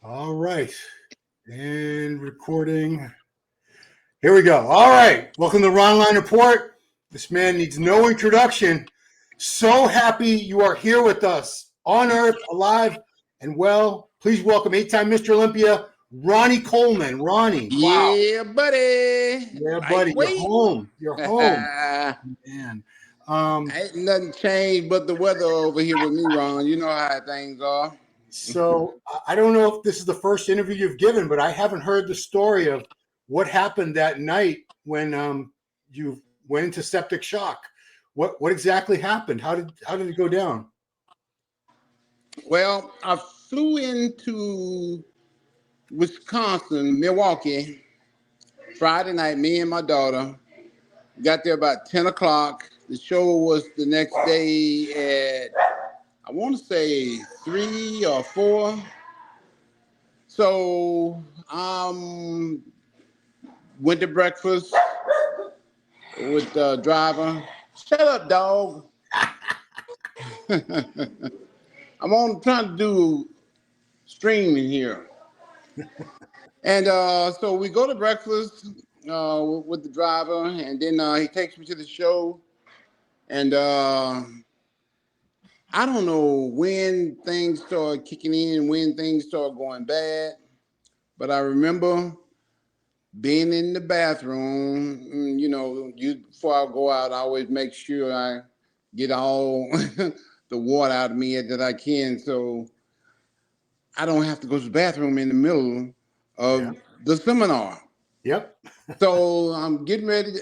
All right. And recording. Here we go. All right. Welcome to the Ron Line Report. This man needs no introduction. So happy you are here with us on Earth, alive and well. Please welcome 8-time Mr. Olympia, Ronnie Coleman. Ronnie. Wow. Yeah, buddy. Yeah, buddy. You're Lightweight. home. You're home. Man. Ain't nothing changed but the weather over here with me, Ron. You know how things are. So I don't know if this is the first interview you've given, but I haven't heard the story of what happened that night when you went into septic shock. What exactly happened? How did it go down? Well, I flew into Wisconsin, Milwaukee, Friday night. Me and my daughter got there about 10 o'clock. The show was the next day at, I want to say 3 or 4. So went to breakfast with the driver. Shut up, dog. I'm trying to do streaming here. And so we go to breakfast with the driver, and then he takes me to the show. And I don't know when things started kicking in, when things started going bad, but I remember being in the bathroom. Before I go out, I always make sure I get all the water out of me that I can, so I don't have to go to the bathroom in the middle of the seminar. Yep. So I'm getting ready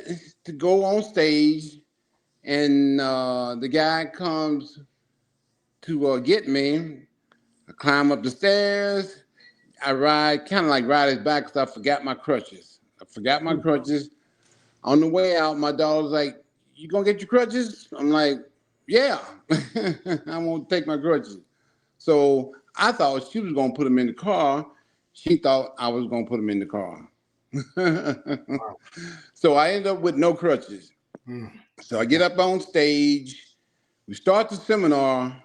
to go on stage, and the guy comes to get me. I climb up the stairs. I ride his back because I forgot my crutches. On the way out, my daughter's like, "You gonna get your crutches?" I'm like, "Yeah, I'm gonna take my crutches." So I thought she was gonna put them in the car. She thought I was gonna put them in the car. Wow. So I ended up with no crutches. So I get up on stage. We start the seminar,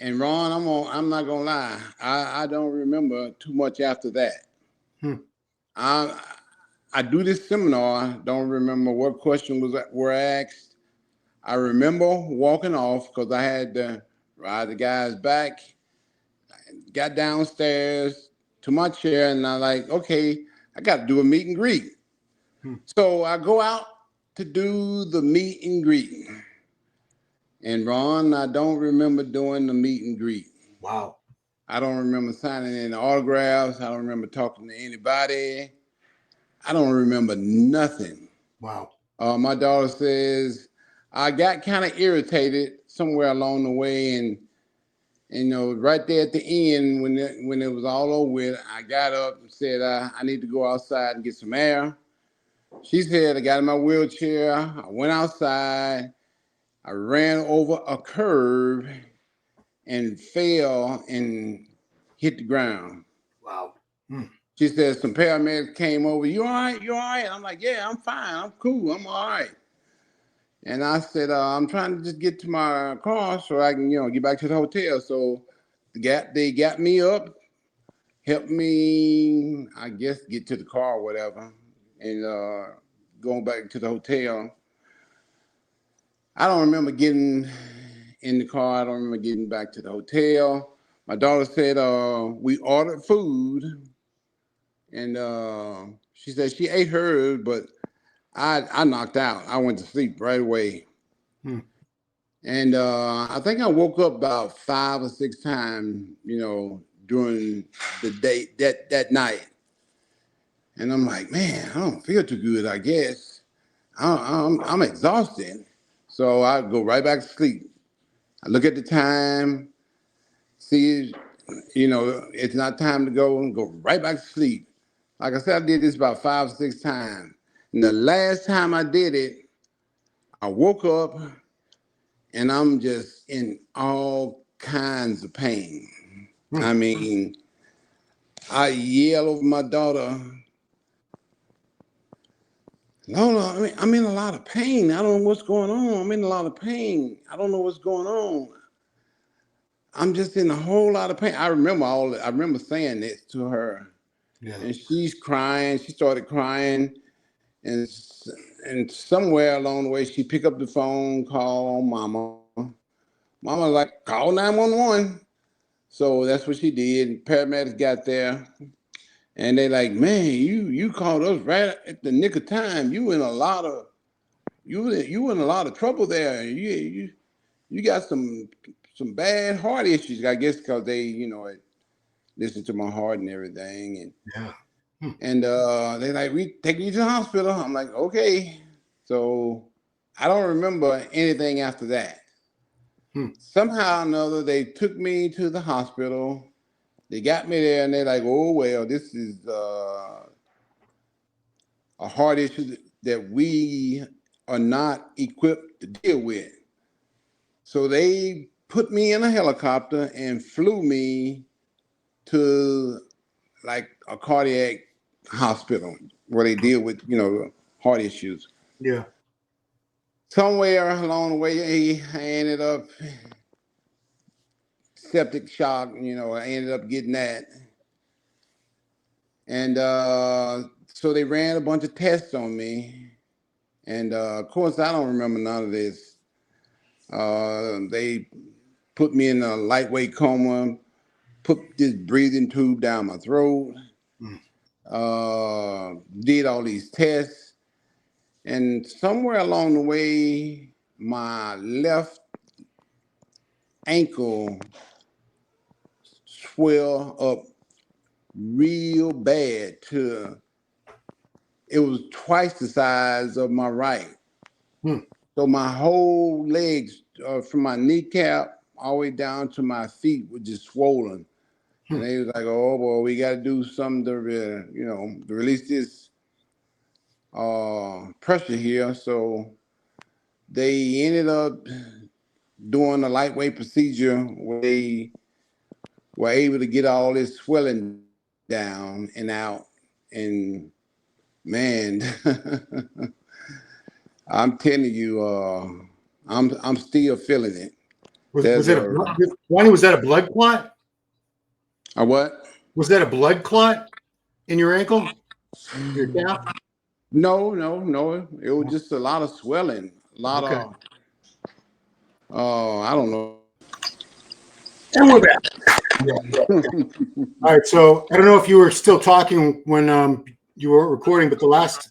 and Ron, I'm not gonna lie, I don't remember too much after that. I do this seminar, don't remember what questions were asked. I remember walking off because I had to ride the guy's back. Got downstairs to my chair, and I'm like, okay, I got to do a meet and greet. So I go out to do the meet and greet. And Ron, I don't remember doing the meet and greet. Wow. I don't remember signing any autographs. I don't remember talking to anybody. I don't remember nothing. Wow. My daughter says I got kind of irritated somewhere along the way, and right there at the end when it was all over with, I got up and said I need to go outside and get some air. She said I got in my wheelchair. I went outside. I ran over a curb and fell and hit the ground. Wow. She said some paramedics came over. You all right? You all right? I'm like, yeah, I'm fine. I'm cool. I'm all right. And I said, I'm trying to just get to my car so I can, get back to the hotel. So they got me up, helped me, I guess, get to the car or whatever, and going back to the hotel. I don't remember getting in the car. I don't remember getting back to the hotel. My daughter said we ordered food, and she said she ate hers, but I knocked out. I went to sleep right away. And I think I woke up about 5 or 6 times, during the day that night. And I'm like, man, I don't feel too good, I guess. I'm exhausted. So I go right back to sleep. I look at the time, see, it's not time to go, and go right back to sleep. Like I said, I did this about 5 or 6 times. And the last time I did it, I woke up and I'm just in all kinds of pain. I mean, I yell over my daughter, Lola, I'm in a lot of pain. I don't know what's going on. I'm in a lot of pain. I don't know what's going on. I'm just in a whole lot of pain. I remember saying this to her, Yeah. and she's crying. She started crying, and and somewhere along the way, she picked up the phone, called Mama. Mama was like, call 911. So that's what she did. Paramedics got there, and they like, man, you called us right at the nick of time. You in a lot of you in a lot of trouble there. You got some bad heart issues, I guess, because they listen to my heart and everything, Yeah. Hmm. and they like, we taking you to the hospital. I'm like, okay. So I don't remember anything after that. Hmm. Somehow or another, they took me to the hospital. They got me there, and they're like, oh well, this is a heart issue that we are not equipped to deal with. So they put me in a helicopter and flew me to like a cardiac hospital where they deal with, heart issues. Yeah. Somewhere along the way, I ended up septic shock, I ended up getting that. And so they ran a bunch of tests on me. And of course, I don't remember none of this. They put me in a lightweight coma, put this breathing tube down my throat, Hmm. did all these tests. And somewhere along the way, my left ankle swelled up real bad to it was twice the size of my right. Hmm. So my whole legs, from my kneecap all the way down to my feet, were just swollen. Hmm. And they was like, "Oh boy, we got to do something to, to release this pressure here." So they ended up doing a lightweight procedure where they were able to get all this swelling down and out. And man, I'm telling you, I'm still feeling it. Was There's it Ronnie, was that a blood clot? a what? Was that a blood clot in your ankle? Your calf? No, no, no. It was No. just a lot of swelling, a lot Okay. of I don't know. And we're back. Yeah. All right. So I don't know if you were still talking when you were recording, but the last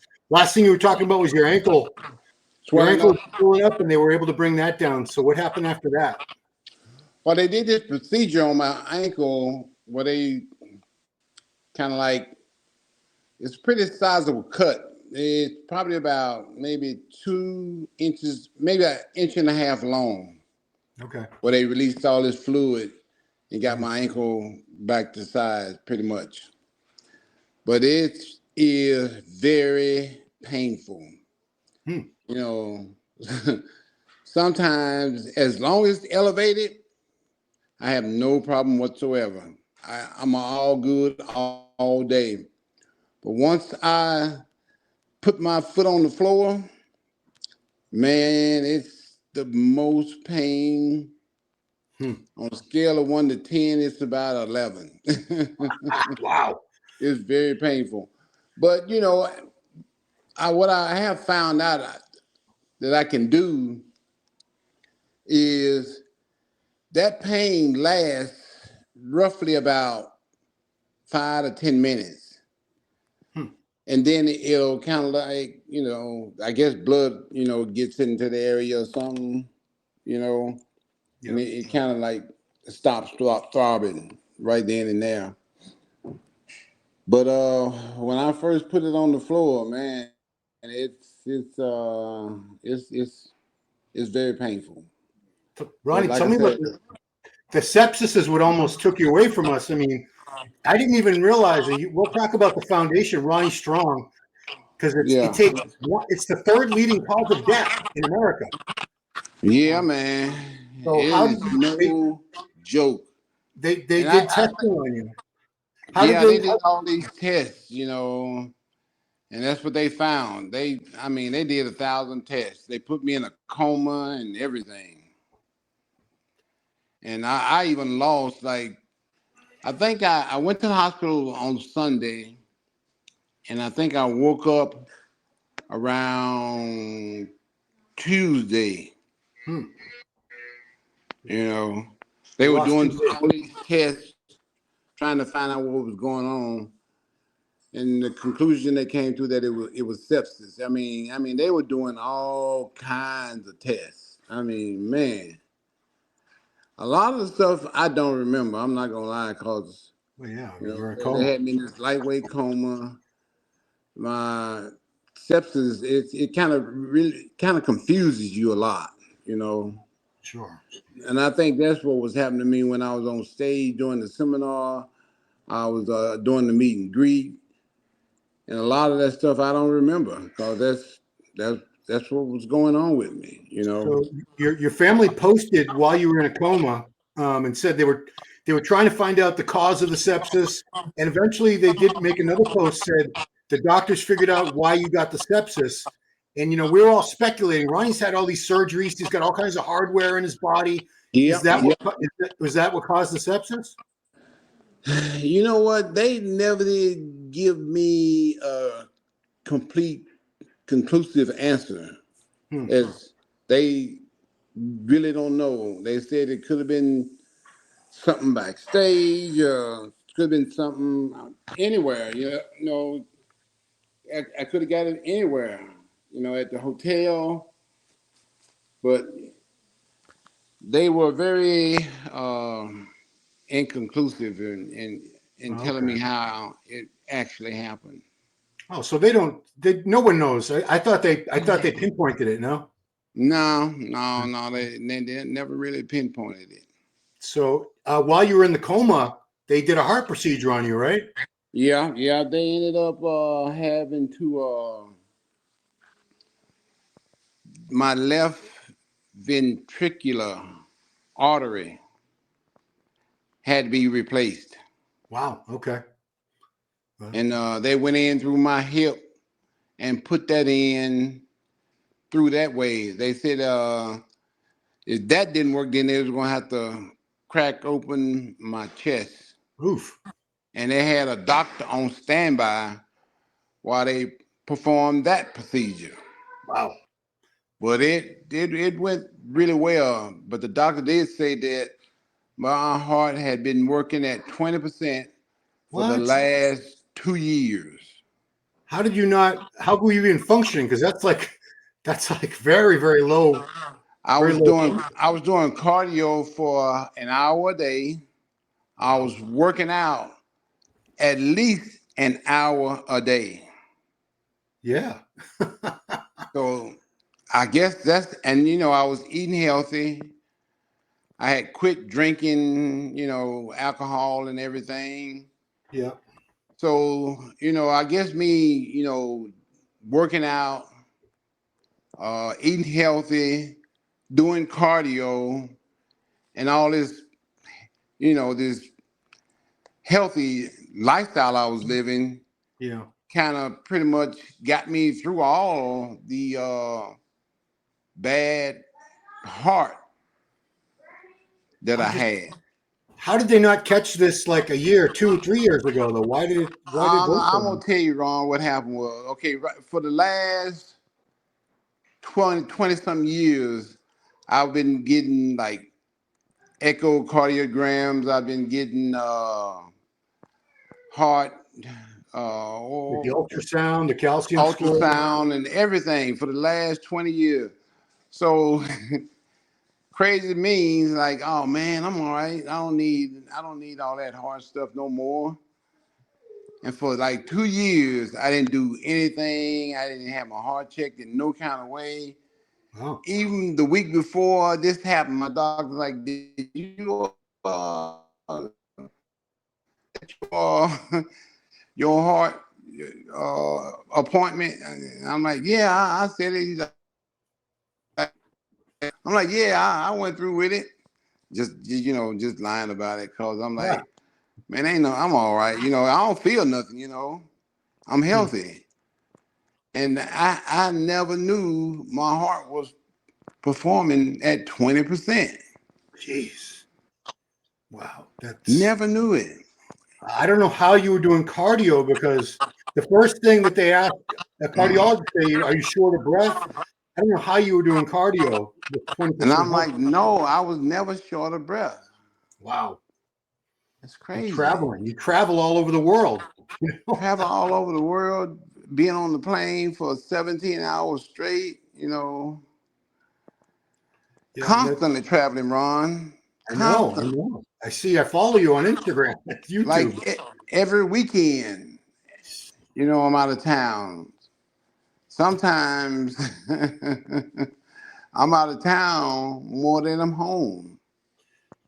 thing you were talking about was your ankle. Your Swelling ankle up. was swollen up, and they were able to bring that down. So what happened after that? Well, they did this procedure on my ankle where they kind of like it's pretty sizable cut. It's probably about maybe 2 inches, maybe an inch and a half long, Okay. where they released all this fluid and got Hmm. my ankle back to size pretty much. But it is very painful. Hmm. You know, sometimes as long as it's elevated, I have no problem whatsoever. I'm all good all day. But once I put my foot on the floor, man, it's the most pain. Hmm. On a scale of 1 to 10, it's about 11. Wow. It's very painful. But what I have found out that I can do is that pain lasts roughly about 5 to 10 minutes. Hmm. And then it'll kind of like, I guess blood, gets into the area or something, you know, Yeah. and it kind of like stops throbbing right then and there. But when I first put it on the floor, man, it's very painful. But Ronnie, like tell I me about said, the sepsis is what almost took you away from us. I mean, I didn't even realize that we'll talk about the foundation, Ronnie Strong, because yeah, it's the third leading cause of death in America. yeah, man, So it how did is no joke. they And did testing on you? How did yeah, they? they did all these tests, and that's what they found. I mean, they did 1,000 tests. They put me in a coma and everything. And I even lost, like, I think I went to the hospital on Sunday, and I think I woke up around Tuesday. Hmm. You know, they You were lost doing 2 days. all these tests, trying to find out what was going on. And the conclusion they came to that it was sepsis. I mean, they were doing all kinds of tests. I mean, man, a lot of the stuff I don't remember. I'm not gonna lie, cause Well, yeah, I you mean, know you're in a they coma. had me in this lightweight coma. My sepsis, it kind of confuses you a lot, you know. Sure. And I think that's what was happening to me when I was on stage doing the seminar. I was doing the meet and greet, and a lot of that stuff I don't remember because that's what was going on with me, you know. So your family posted while you were in a coma, and said they were trying to find out the cause of the sepsis, and eventually they did make another post said the doctors figured out why you got the sepsis, and we were all speculating. Ronnie's had all these surgeries; he's got all kinds of hardware in his body. Is Yep, that yep. was that what caused the sepsis? You know what? They never did give me a complete, conclusive answer. Hmm. As they really don't know. They said it could have been something backstage, could have been something anywhere. I could have got it anywhere. At the hotel, but they were very inconclusive in Oh, telling okay. me how it actually happened. Oh, so they don't. No one knows. I thought they pinpointed it. No. No, no, no. They never really pinpointed it. So while you were in the coma, they did a heart procedure on you, right? Yeah, yeah. They ended up having to my left ventricular artery had to be replaced, Wow. Okay. Well, and they went in through my hip and put that in through that way. They said if that didn't work, then they was gonna have to crack open my chest, oof. and they had a doctor on standby while they performed that procedure. Wow. But it went really well. But the doctor did say that my heart had been working at 20% for the What? last 2 years. How did you not? How were you even functioning? Because that's like very, very low, I very was low. doing I was doing cardio for an hour a day. I Wow. was working out at least an hour a day. Yeah. So I guess and I was eating healthy. I had quit drinking, alcohol and everything. Yeah. So, I guess me, working out, eating healthy, doing cardio, and all this, this healthy lifestyle I was living Yeah. kind of pretty much got me through all the bad heart that I'm I just. had. How did they not catch this like a year, 2, 3 years ago though? Why did it go so I'm gonna long? tell you, Ron, what happened was, okay, right, for the last 20 some years, I've been getting like echocardiograms. I've been getting heart Like the ultrasound, the calcium score. ultrasound and everything for the last 20 years. So crazy means like, oh man, I'm all right. I don't need all that hard stuff no more. And for like 2 years, I didn't do anything. I didn't have my heart checked in no kind of way. Oh. Even the week before this happened, my doctor's like, "Did you your heart appointment?" And I'm like, "Yeah, I said it." He's like, I'm like, "Yeah, I went through with it." Just lying about it, cause I'm Yeah. like, "Man, I'm all right. I don't feel nothing. I'm Hmm. healthy." And I never knew my heart was performing at 20%. Jeez. Wow. Never knew it. I don't know how you were doing cardio, because the first thing that they ask a cardiologist, are you short of breath? I don't know how you were doing cardio with 20% And I'm heart. like, no, I was never short of breath. Wow. It's And crazy. traveling. You travel all over the world. Travel all over the world, being on the plane for 17 hours straight, Yeah, constantly traveling, Ron. I know. I Constantly. know. I follow you on Instagram, Like YouTube. every weekend, I'm out of town. Sometimes I'm out of town more than I'm home.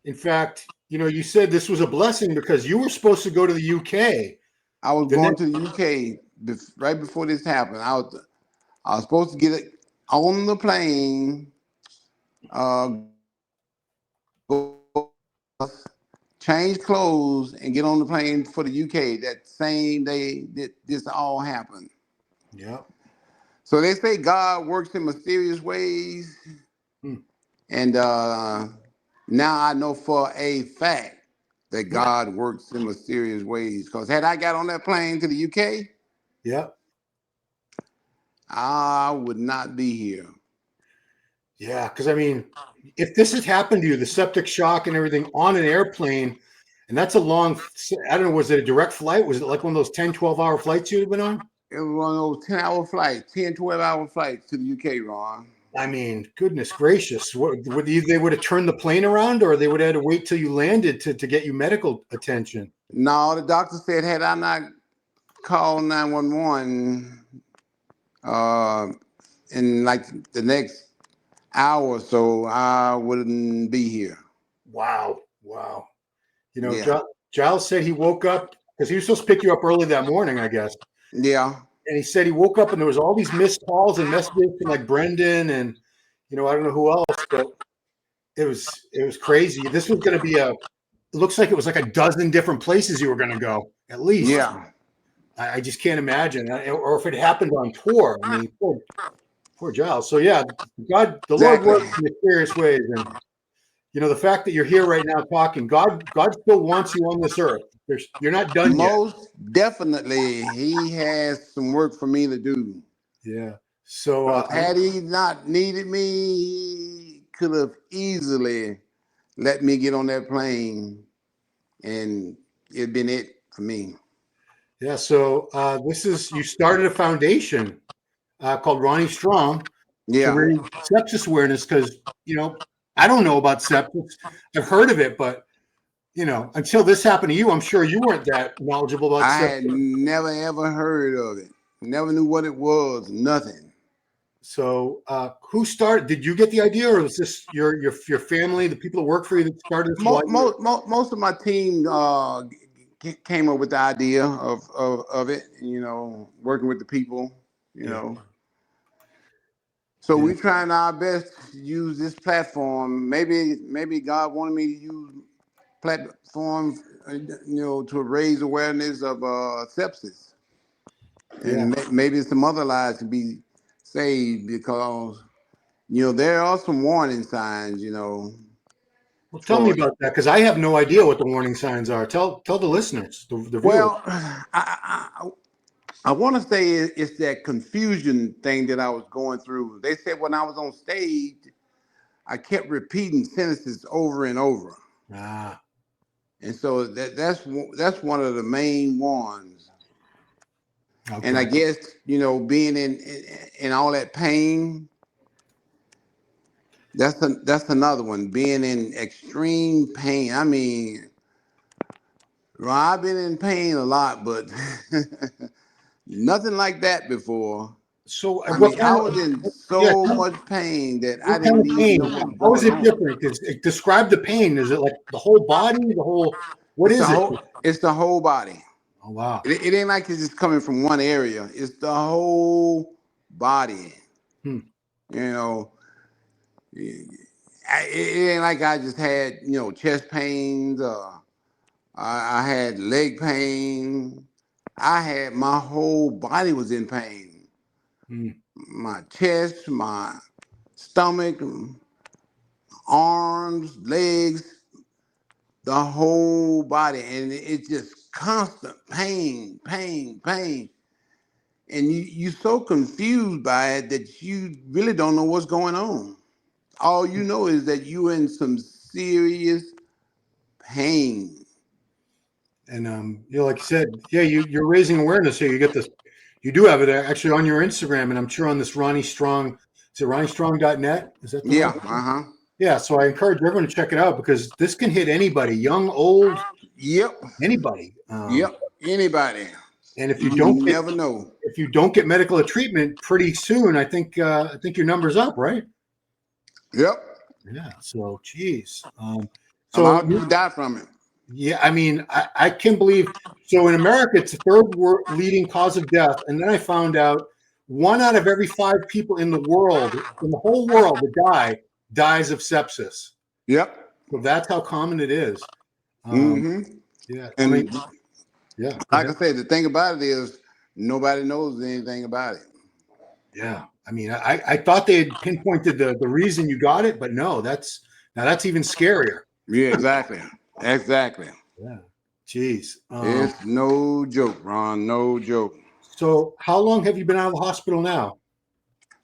In fact, you said this was a blessing because you were supposed to go to the UK. I was The going next, to the UK right before this happened. I was supposed to get it on the plane, go change clothes, and get on the plane for the UK that same day that this all happened. yeah. So they say God works in mysterious ways, Hmm. and now I know for a fact that Yeah. God works in mysterious ways. Because had I got on that plane to the UK, Yeah. I would not be here. Yeah. Because I mean, if this had happened to you, the septic shock and everything on an airplane, and that's a long, I don't know, was it a direct flight? Was it like one of those 10, 12-hour flights you'd have been on? It was one of those 10-hour flights, 10, 12-hour flights to the UK, Ron. I mean, goodness gracious. They would have turned the plane around, or they would have had to wait till you landed to get you medical attention? No, the doctor said had I not called 911 in like the next hour or so, I wouldn't be here. Wow. Wow. Yeah. Giles said he woke up because he was supposed to pick you up early that morning, I guess. Yeah. And he said he woke up and there was all these missed calls and messages from like Brendan and I don't know who else, but it was crazy. This was going to be it looks like it was like a dozen different places you were going to go at least. Yeah. I just can't imagine, or if it happened on tour. I mean, poor Giles. So yeah, the Lord Exactly. works in mysterious ways, and the fact that you're here right now talking, God still wants you on this earth. You're not done yet. Most definitely, he has some work for me to do. Yeah. So Because had he not needed me, he could have easily let me get on that plane and it'd been it for me. yeah. So you started a foundation called Ronnie Strong to Yeah. raise sepsis awareness because I don't know about sepsis. I've heard of it, but until this happened to you, I'm sure you weren't that knowledgeable about I sepsis. had never ever heard of it. Never knew what it was. Nothing. So who started? Did you get the idea, or was this your family, the people that work for you, that started this? Most of my team came up with the idea of it. Working with the people. You Yeah. know. So Yeah. we're trying our best to use this platform. Maybe God wanted me to use platform, to raise awareness of sepsis, Yeah. and maybe some other lives to be saved because there are some warning signs. Well, tell me For about that because I have no idea what the warning signs are. Tell the listeners, the viewers. well, I want to say it's that confusion thing that I was going through. They said when I was on stage, I kept repeating sentences over and over. Ah. And so that's one of the main ones. And I Okay. guess being in all that pain, that's another one. Being in extreme pain. I mean, well, I've been in pain a lot, but nothing like that before. So I what mean, I kind was in of yeah? so much pain that I What kind didn't of even pain? know what was How is going it on. different? Describe the pain. Is it like the whole body? The whole? What It's the is it? whole. It's the whole body. Oh wow. It ain't like it's just coming from one area. It's the whole body. Hmm. You know, it ain't like I just had chest pains. I had leg pain. I had my whole body was in pain. Hmm. My chest, my stomach, arms, legs. the whole body, and it's just constant pain, pain, pain. And you're so confused by it that you really don't know what's going on. All you know is that you're in some serious pain. And like you said, yeah, you're raising awareness here. You get this, you do have it actually on your Instagram, and I'm sure on this Ronnie Strong. Is it RonnieStrong.net? Is that the Yeah, right? uh-huh. Yeah. So I encourage everyone to check it out because this can hit anybody, young, old, Yep, anybody. yep. Anybody. And if you You don't get never know. medical treatment pretty soon, I think your number's up, right? Yep. Yeah. So, geez. A lot So of people die from it. yeah, I mean, I can't believe. So in America, it's the leading cause of death, and then I found out 1 out of every 5 people in the world, in the whole world, that dies of sepsis. Yep. So that's how common it is. Um, Mm-hmm. yeah. I mean, And yeah. Go like ahead. I said, the thing about it is nobody knows anything about it. Yeah. I mean, I thought they had pinpointed the reason you got it, but no, that's even scarier. Yeah, exactly. Exactly. Yeah. Jeez. It's no joke, Ron. No joke. So how long have you been out of the hospital now?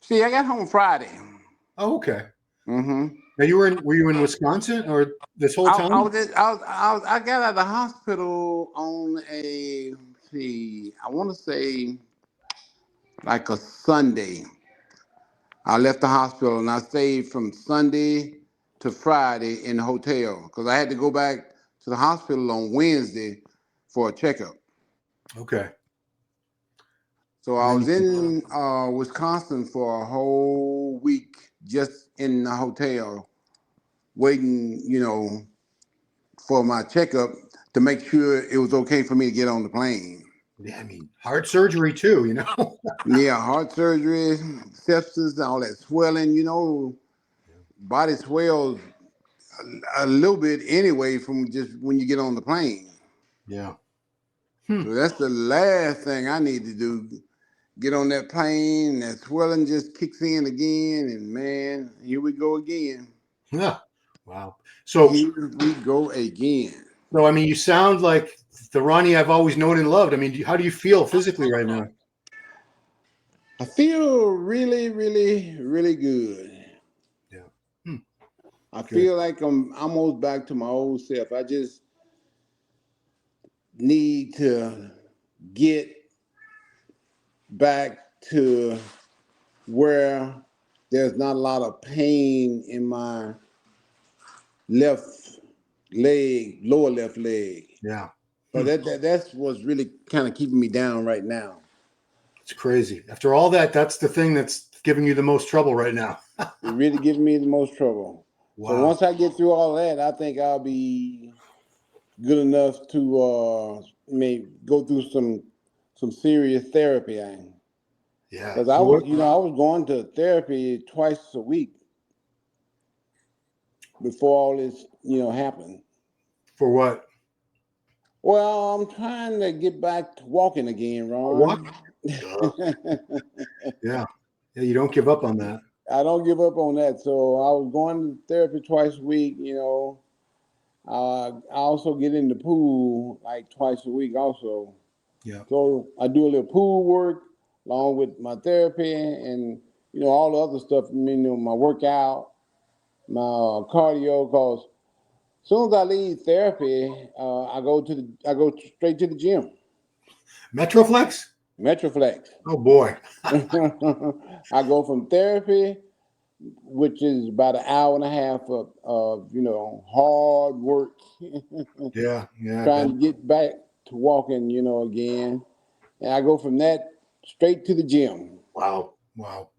See, I got home Friday. Oh, okay. Mm-hmm. Now were you in Wisconsin or this whole I time? was, I got out of the hospital on a, let's see, I want to say like a Sunday. I left the hospital and I stayed from Sunday to Friday in the hotel because I had to go back to the hospital on Wednesday for a checkup. Okay. So And I then was in Wisconsin for a whole week just in the hotel waiting, for my checkup to make sure it was okay for me to get on the plane. yeah, I mean, heart surgery too, you know? Yeah, heart surgery, sepsis, all that swelling, body swells a little bit anyway from just when you get on the plane. Yeah. Hmm. So that's the last thing I need to do. Get on that plane, and that swelling just kicks in again, and man, here we go again. Yeah. Wow. So, Here we go again. I mean, you sound like the Ronnie I've always known and loved. I mean, how do you feel physically right now? I feel really, really, really good. Yeah. Hmm. I Good. feel like I'm almost back to my old self. I just need to get back to where there's not a lot of pain in my left leg, lower left leg. Yeah. So that's what's really kind of keeping me down right now. It's crazy. After all that, that's the thing that's giving you the most trouble right now. It really gives me the most trouble. So Wow. once I get through all that, I think I'll be good enough to maybe go through some serious therapy. Yeah. Because I So was, what, I was going to therapy twice a week before all this, happened. for what? Well, I'm trying to get back to walking again, A walk? Ron. Duh. Yeah. Yeah. You don't give up on that. I don't give up on that. So I was going to therapy twice a week, I also get in the pool like twice a week also. Yeah. So I do a little pool work along with my therapy and, all the other stuff, my workout, my cardio, because as soon as I leave therapy, I go straight to the gym. Metroflex? Metroflex. Oh boy. I go from therapy, which is about an hour and a half of hard work, Yeah. Yeah. I bet. trying to get back to walking, again. And I go from that straight to the gym. Wow. Wow.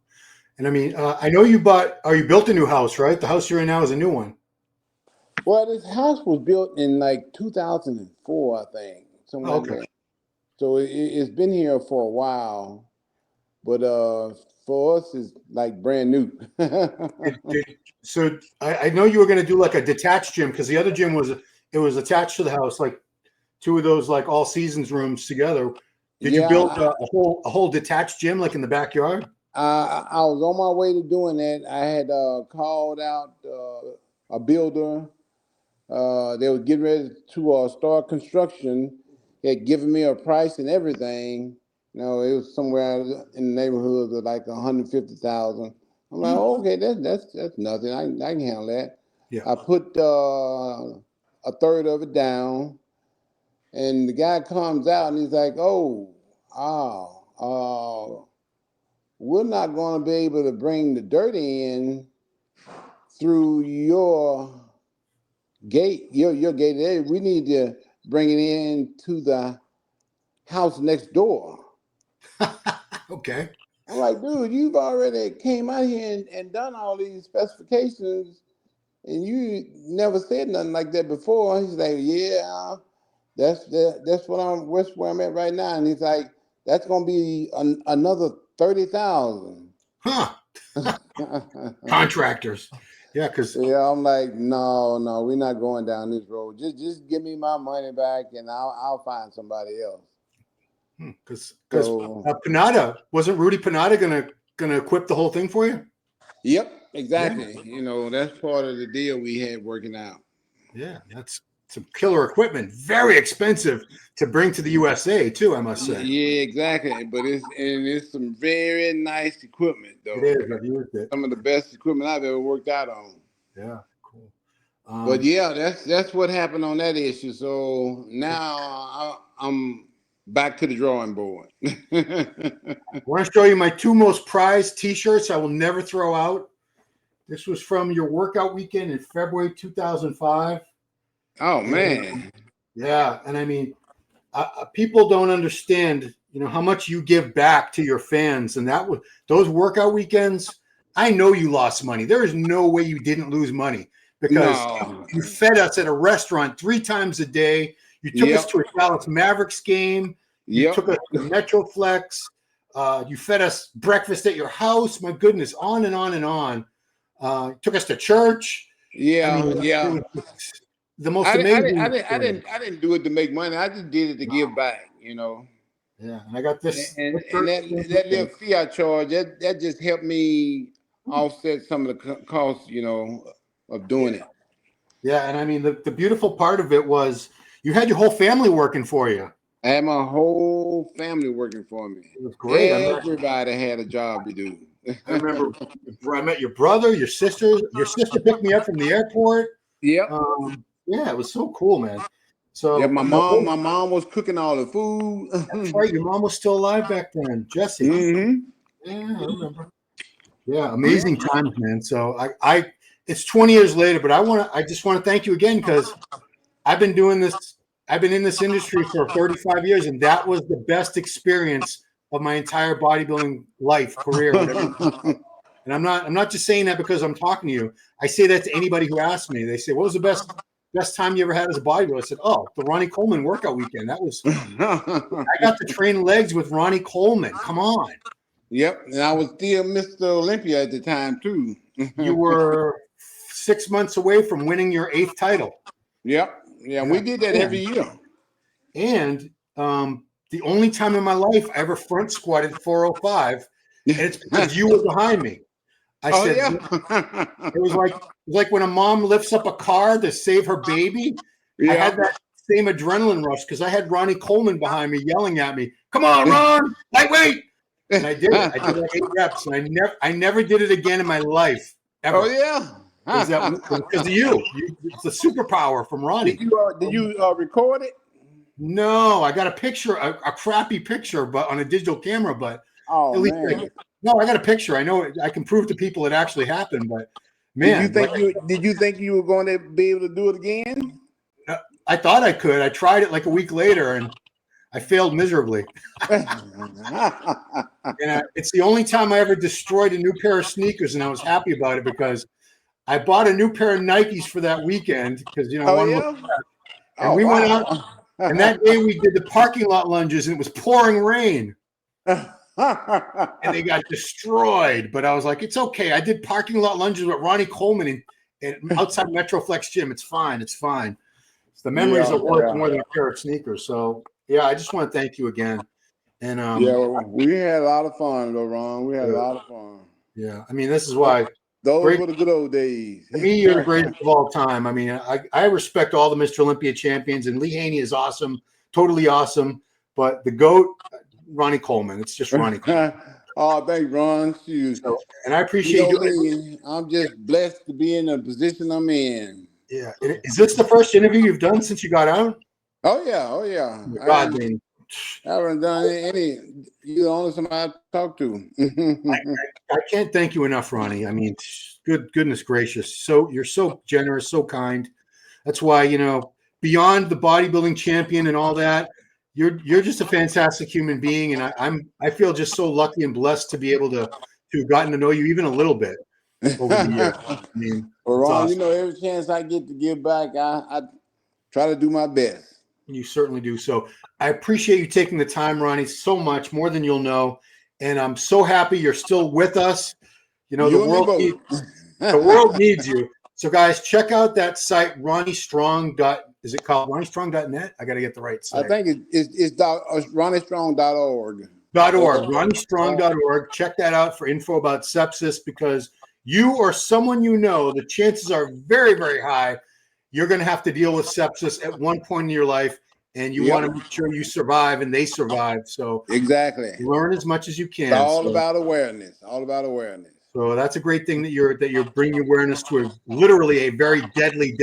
And I mean, I know you bought, or you built a new house, right? The house you're in now is a new one. Well, this house was built in like 2004, I think, something Oh, like okay. that. So it's been here for a while, but for us, it's like brand new. So I know you were going to do like a detached gym because the other gym it was attached to the house, like two of those like all seasons rooms together. Did you build Yeah, a whole detached gym like in the backyard? I was on my way to doing that. I had called out a builder They were getting ready to start construction. They had given me a price and everything. You know, it was somewhere in the neighborhood of like 150,000. I'm like, oh, okay, that's nothing. I can handle that. Yeah. I put a third of it down, and the guy comes out and he's like, oh, we're not going to be able to bring the dirt in through your gate, your gate area. We need to bring it in to the house next door. Okay. I'm like, dude, you've already came out here and done all these specifications, and you never said nothing like that before. He's like, yeah, that's where I'm at right now. And he's like, that's gonna be another 30,000. Huh. Contractors. Yeah, because Yeah, I'm like, no, we're not going down this road. Just give me my money back, and I'll find somebody else. because So, Panada, wasn't Rudy Panada gonna equip the whole thing for you? yep, exactly. Yeah. You know, that's part of the deal we had working out. Yeah, that's some killer equipment. Very expensive to bring to the USA too, I must say. Yeah, exactly. But it's some very nice equipment though. It is. I've used it. Some of the best equipment I've ever worked out on. Yeah, cool. But yeah, that's what happened on that issue. So now I'm back to the drawing board. I want to show you my two most prized T-shirts I will never throw out. This was from your workout weekend in February 2005. Oh man. Yeah, and I mean, people don't understand, you know, how much you give back to your fans, and those workout weekends. I know you lost money. There is no way you didn't lose money because you fed us at a restaurant 3 times a day. You took us to a Dallas Mavericks game. You took us to Metroflex. You fed us breakfast at your house. My goodness, on and on and on. Took us to church. Yeah, I mean, the most amazing. I didn't do it to make money. I just did it to give back. You know. Yeah, and I got this. And that little fiat charge that just helped me offset some of the costs, you know, of doing it. Yeah, and I mean the beautiful part of it was you had your whole family working for you. I had my whole family working for me. It was great. Everybody had a job to do. I remember I met your brother, your sister. Your sister picked me up from the airport. Yep. Yeah, it was so cool, man. So yeah, my mom was cooking all the food. That's right. Your mom was still alive back then, Jesse. Mm-hmm. Yeah, I remember. Yeah, amazing times, man. So I it's 20 years later, but I just want to thank you again because I've been doing this. I've been in this industry for 35 years, and that was the best experience of my entire bodybuilding life, career, whatever. And I'm not just saying that because I'm talking to you. I say that to anybody who asks me. They say, "What was the best time you ever had as a bodybuilder?" I said, "Oh, the Ronnie Coleman workout weekend. That was I got to train legs with Ronnie Coleman. Come on." Yep, and I was still Mr. Olympia at the time too. You were 6 months away from winning your 8th title. Yep. Yeah, we did that every year. And the only time in my life I ever front squatted 405, and it's because you were behind me. I said, it was like when a mom lifts up a car to save her baby. Yeah. I had that same adrenaline rush because I had Ronnie Coleman behind me yelling at me, "Come on, Ron, lightweight!" And I did it. I did like 8 reps, and I never did it again in my life ever. Oh yeah. Because of you. It's a superpower from Ronnie. Did you record it? No, I got a picture, a crappy picture, but on a digital camera. But at least man. I got a picture. I know I can prove to people it actually happened. But man, did you think you were going to be able to do it again? I thought I could. I tried it like a week later, and I failed miserably. And it's the only time I ever destroyed a new pair of sneakers, and I was happy about it because I bought a new pair of Nikes for that weekend because and we went out, and that day we did the parking lot lunges, and it was pouring rain, and they got destroyed. But I was like, it's okay. I did parking lot lunges with Ronnie Coleman and outside Metroflex gym. It's fine. It's fine. It's the memories are worth more than a pair of sneakers. So yeah, I just want to thank you again. And we had a lot of fun though, Ron. We had a lot of fun. Yeah, I mean, this is why Those Great. were the good old days. To me, you're the greatest of all time. I mean, I respect all the Mr. Olympia champions, and Lee Haney is awesome, totally awesome. But the GOAT, Ronnie Coleman. It's just Ronnie Coleman. Oh, thanks, Ron. So, and I You appreciate know you doing it. me. I'm just blessed to be in the position I'm in. Yeah. Is this the first interview you've done since you got out? Oh yeah, oh yeah. Oh my God, man. I haven't done any. You're the only somebody I talk to. I can't thank you enough, Ronnie. I mean, goodness gracious. So you're so generous, so kind. That's why, beyond the bodybuilding champion and all that, you're just a fantastic human being. And I feel just so lucky and blessed to be able to have gotten to know you even a little bit over the years. I mean, Well, it's Ron, awesome. every chance I get to give back, I try to do my best. You certainly do. So I appreciate you taking the time, Ronnie, so much, more than you'll know. And I'm so happy you're still with us. The You and me world both. the world needs you. So guys, check out that site, Ronnie Strong. Is it called RonnieStrong.net? I got to get the right site. I think it's RonnieStrong.org. .org. Check that out for info about sepsis, because you or someone the chances are very, very high you're going to have to deal with sepsis at one point in your life, and you want to make sure you survive and they survive. So exactly, learn as much as you can. It's all about awareness. All about awareness. So that's a great thing that you're bringing awareness to literally a very deadly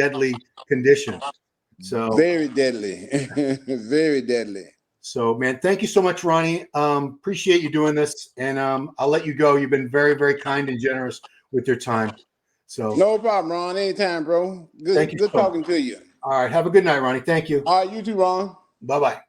condition. So very deadly, very deadly. So, man, thank you so much, Ronnie. Appreciate you doing this, and I'll let you go. You've been very, very kind and generous with your time. So, no problem, Ron. Anytime, bro. Good talking to you. All right. Have a good night, Ronnie. Thank you. All right, you too, Ron. Bye-bye.